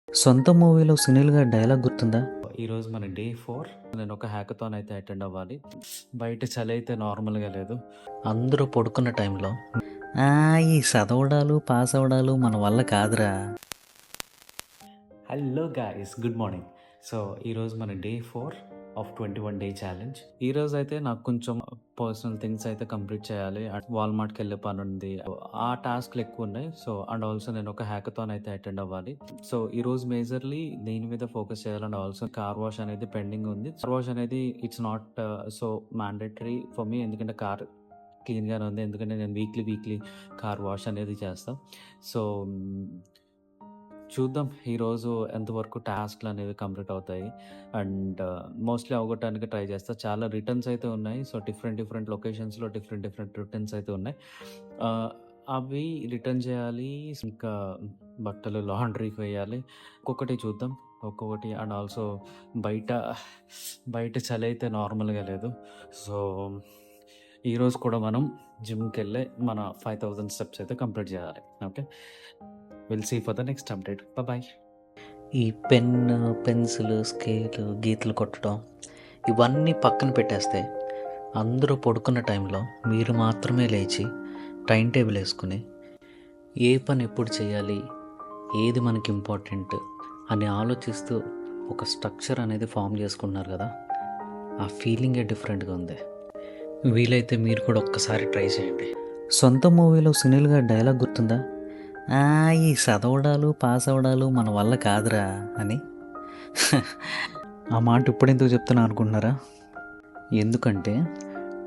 సొంత మూవీలో సునీల్ గారి డైలాగ్ గుర్తుందా? ఈరోజు మన డే 4. నేను ఒక హ్యాకథాన్ అయితే అటెండ్ అవ్వాలి. బయట చలి అయితే నార్మల్‌గా లేదు. అందరూ పడుకున్న టైంలో ఈ చదవడాలు పాస్ అవ్వడాలు మన వల్ల కాదురా. Hello guys, good morning. So ఈరోజు మన డే 4 ఆఫ్ 21 డే ఛాలెంజ్. ఈరోజు అయితే నాకు కొంచెం పర్సనల్ థింగ్స్ అయితే కంప్లీట్ చేయాలి. వాల్మార్ట్‌కి వెళ్ళే పని ఉంది. ఆ టాస్క్లు ఎక్కువ ఉన్నాయి. సో అండ్ ఆల్సో నేను ఒక హ్యాకథాన్ అయితే అటెండ్ అవ్వాలి. సో ఈరోజు మేజర్లీ దీని మీద ఫోకస్ చేయాలి. అండ్ ఆల్సో కార్ వాష్ అనేది పెండింగ్ ఉంది. కార్ వాష్ అనేది it's not so mandatory for me, ఎందుకంటే కార్ క్లీన్గానే ఉంది. ఎందుకంటే నేను వీక్లీ కార్ వాష్ అనేది చేస్తాను. సో చూద్దాం ఈరోజు ఎంతవరకు టాస్క్లు అనేవి కంప్లీట్ అవుతాయి. అండ్ మోస్ట్లీ అవగొట్టడానికి ట్రై చేస్తా. చాలా రిటర్న్స్ అయితే ఉన్నాయి. సో డిఫరెంట్ లొకేషన్స్లో డిఫరెంట్ రిటర్న్స్ అయితే ఉన్నాయి. అవి రిటర్న్ చేయాలి. ఇంకా బట్టలు లాండ్రీకి వేయాలి. ఒక్కొక్కటి చూద్దాం, ఒక్కొక్కటి. అండ్ ఆల్సో బయట చలి అయితే నార్మల్గా లేదు. సో ఈరోజు కూడా మనం జిమ్కి వెళ్ళి మన 5000 స్టెప్స్ అయితే కంప్లీట్ చేయాలి. Okay, will see for the next update. Bye. ఈ పెన్, పెన్సిల్, స్కేలు, గీతలు కొట్టడం ఇవన్నీ పక్కన పెట్టేస్తే అందరూ పడుకున్న టైంలో మీరు మాత్రమే లేచి టైం టేబుల్ వేసుకుని ఏ పని ఎప్పుడు చేయాలి, ఏది మనకి ఇంపార్టెంట్ అని ఆలోచిస్తూ ఒక స్ట్రక్చర్ అనేది ఫామ్ చేసుకున్నారు కదా, ఆ ఫీలింగే డిఫరెంట్గా ఉంది. వీలైతే మీరు కూడా ఒక్కసారి ట్రై చేయండి. సొంత మూవీలో సునీల్ గారి డైలాగ్ గుర్తుందా? ఈ చదవడాలు పాస్ అవ్వడాలు మన వల్ల కాదురా అని. ఆ మాట ఇప్పుడెందుకు చెప్తున్నా అనుకుంటున్నారా? ఎందుకంటే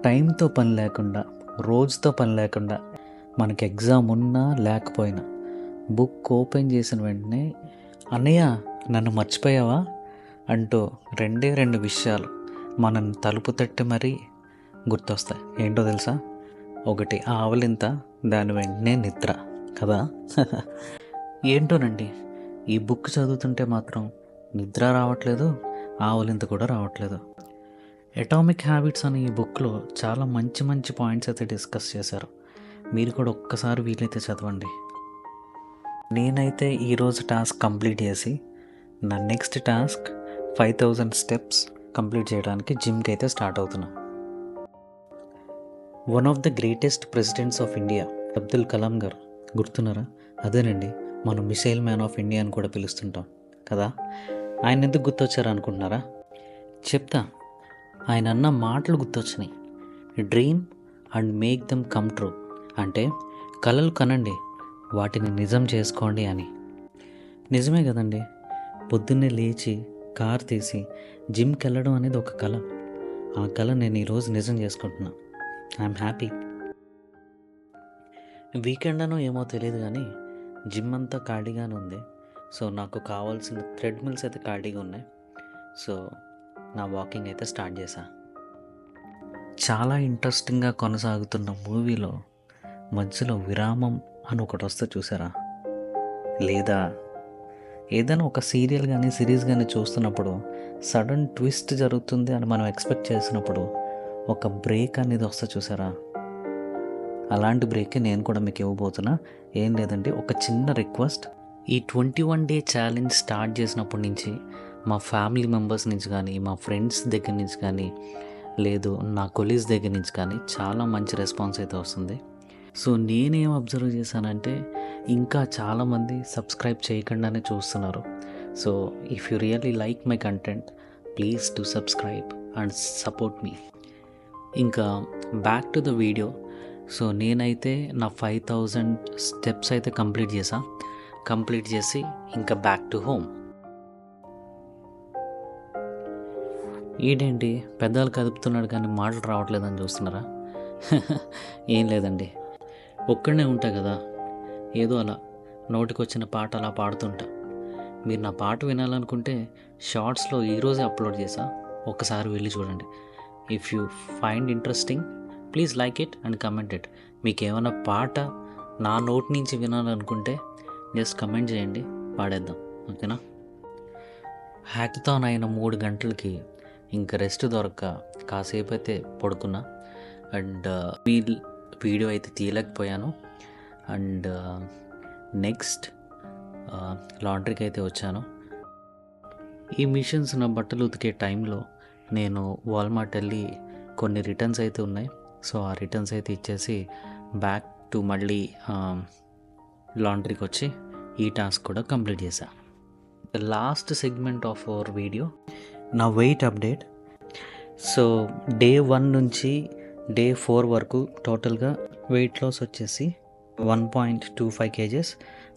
టైంతో పని లేకుండా, రోజుతో పని లేకుండా, మనకి ఎగ్జామ్ ఉన్నా లేకపోయినా బుక్ ఓపెన్ చేసిన వెంటనే అన్నయ్య నన్ను మర్చిపోయావా అంటూ రెండు విషయాలు మనల్ని తలుపు తట్టి మరీ గుర్తొస్తాయి. ఏంటో తెలుసా? ఒకటి ఆవలింత, దాని వెంటనే నిద్ర కదా. ఏంటోనండి, ఈ బుక్ చదువుతుంటే మాత్రం నిద్ర రావట్లేదు, ఆవలింత కూడా రావట్లేదు. అటామిక్ హ్యాబిట్స్ అనే ఈ బుక్లో చాలా మంచి పాయింట్స్ అయితే డిస్కస్ చేశారు. మీరు కూడా ఒక్కసారి వీలైతే చదవండి. నేనైతే ఈరోజు టాస్క్ కంప్లీట్ చేసి నా నెక్స్ట్ టాస్క్ 5000 స్టెప్స్ కంప్లీట్ చేయడానికి జిమ్కి అయితే స్టార్ట్ అవుతున్నా. One of the greatest presidents of India Abdul Kalam గారు గుర్తున్నారా? అదేనండి, మనం మిసైల్ మ్యాన్ ఆఫ్ ఇండియా అని కూడా పిలుస్తుంటాం కదా. ఆయన ఎందుకు గుర్తొచ్చారు అనుకుంటున్నారా? చెప్తా. ఆయన అన్న మాటలు గుర్తొచ్చినాయి. Dream and make them come true, అంటే కలలు కనండి, వాటిని నిజం చేసుకోండి అని. నిజమే కదండి. పొద్దున్నే లేచి కార్ తీసి జిమ్కి వెళ్ళడం అనేది ఒక కళ. ఆ కళ నేను ఈరోజు నిజం చేసుకుంటున్నా. I'm happy. వీకెండ్ అనో ఏమో తెలియదు కానీ జిమ్ అంతా ఖాళీగానే ఉంది. సో నాకు కావాల్సిన థ్రెడ్మిల్స్ అయితే ఖాళీగా ఉన్నాయి. సో నా వాకింగ్ అయితే స్టార్ట్ చేశా. చాలా ఇంట్రెస్టింగ్గా కొనసాగుతున్న మూవీలో మధ్యలో విరామం అని ఒకటి వస్తే చూసారా? లేదా ఏదైనా ఒక సీరియల్ కానీ సిరీస్ కానీ చూస్తున్నప్పుడు సడన్ ట్విస్ట్ జరుగుతుంది అని మనం ఎక్స్పెక్ట్ చేసినప్పుడు ఒక బ్రేక్ అనేది వస్తే చూసారా? అలాంటి బ్రేకే నేను కూడా మీకు ఇవ్వబోతున్నా. ఏం లేదండి, ఒక చిన్న రిక్వెస్ట్. ఈ 21 డే ఛాలెంజ్ స్టార్ట్ చేసినప్పటి నుంచి మా ఫ్యామిలీ మెంబర్స్ నుంచి కానీ, మా ఫ్రెండ్స్ దగ్గర నుంచి కానీ, లేదు నా కొలీగ్స్ దగ్గర నుంచి కానీ చాలా మంచి రెస్పాన్స్ అయితే వస్తుంది. సో నేనేం అబ్జర్వ్ చేశానంటే ఇంకా చాలామంది సబ్స్క్రైబ్ చేయకుండానే చూస్తున్నారు. So if you really like my content, please do subscribe and support me. ఇంకా back to the video. So నేనైతే నా 5000 స్టెప్స్ అయితే కంప్లీట్ చేసి ఇంకా బ్యాక్ టు హోమ్. ఏంటండి పెద్దలు కదుపుతున్నాడు కానీ మాటలు రావట్లేదని చూస్తున్నారా? ఏం లేదండి, ఒక్కడనే ఉంటా కదా, ఏదో అలా నోటికొచ్చిన పాట అలా పాడుతుంటా. మీరు నా పాట వినాలనుకుంటే షార్ట్స్లో ఈరోజే అప్లోడ్ చేసా, ఒక్కసారి వెళ్ళి చూడండి. If you find interesting, please like it and comment it. మీకు ఏమైనా పాట నా నోట్ నుంచి వినాలనుకుంటే జస్ట్ కమెంట్ చేయండి, పాడేద్దాం. ఓకేనా? హ్యాకథాన్ అయిన 3 గంటలకి ఇంకా రెస్ట్ దొరక్క కాసేపు అయితే పడుకున్నా. అండ్ వీడియో అయితే తీయలేకపోయాను. అండ్ నెక్స్ట్ లాండ్రీకి అయితే వచ్చాను. ఈ మిషన్స్ నా బట్టలు ఉతికే టైంలో నేను వాల్మార్ట్ వెళ్ళి కొన్ని రిటర్న్స్ అయితే ఉన్నాయి. సో ఆ రిటర్న్స్ అయితే ఇచ్చేసి బ్యాక్ టు మళ్ళీ లాండ్రీకి వచ్చి ఈ టాస్క్ కూడా కంప్లీట్ చేశా. The last segment of our video నా వెయిట్ అప్డేట్. సో డే 1 నుంచి డే 4 వరకు టోటల్గా వెయిట్ లాస్ వచ్చేసి 1.25 kgs.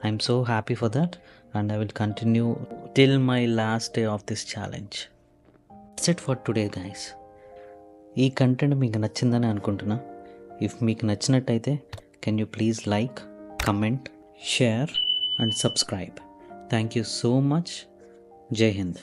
I'm so happy for that and I will continue till my last day of this challenge. That's it for today guys. ఈ content మీకు నచ్చిందని అనుకుంటున్నా. If మీకు నచ్చినట్టయితే can you please like, comment, share and subscribe. Thank you so much. జై హింద్.